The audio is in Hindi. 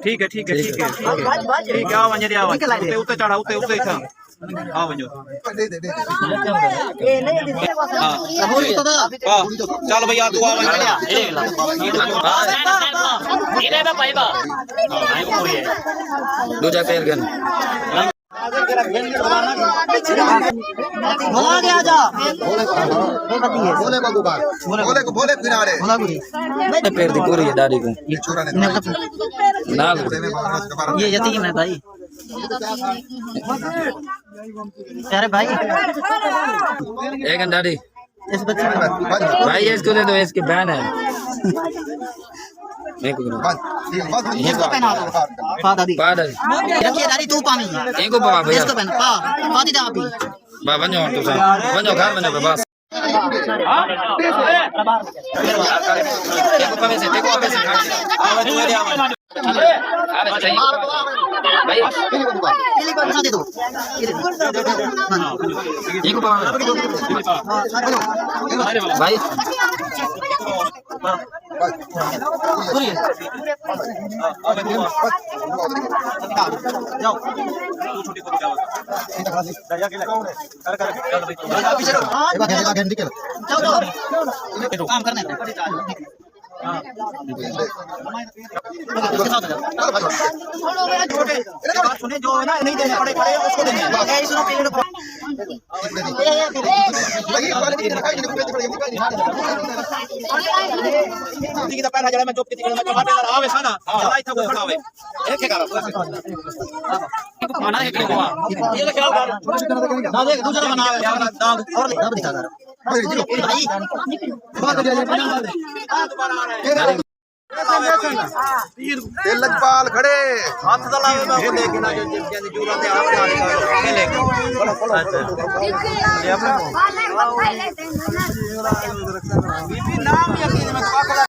ठीक है ठीक है ठीक है ठीक है आओ वंजे आओ उते चढ़ा उते था आओ वंजो चल भैया तू आ दो जा तेल गन बोले किनारे पेड़ दी पूरी दाढ़ी को ना ये यतीम है भाई। अरे भाई एक दाढ़ी इस बच्चे भाई इसको दे दो, इसकी बहन है। मैं को इसको पहना दो पा दादी रखिए दादी तू पानी इनको बाबा भैया इसको पहना पा दी दादी बाबा बनो तो सा बनो घर बनो बस देखो कब से अरे चाहिए भाई ये को बना दे दो इनको बाबा भाई काम करने सुने जो है ना नहीं देने पड़े खड़े उसको देंगे मैं चुप किसी आवे साना चलाई था वो खड़ा होवे एक करा माना है को ये ख्याल कर ना देख दूसरा बनावे दाग और दाग दिखा कर भाई बात दे लजपाल खड़े हाथ दलावे मैं को लेके ना जो जिसके जूरा दे आप ले अच्छा बीबी नाम यकीन में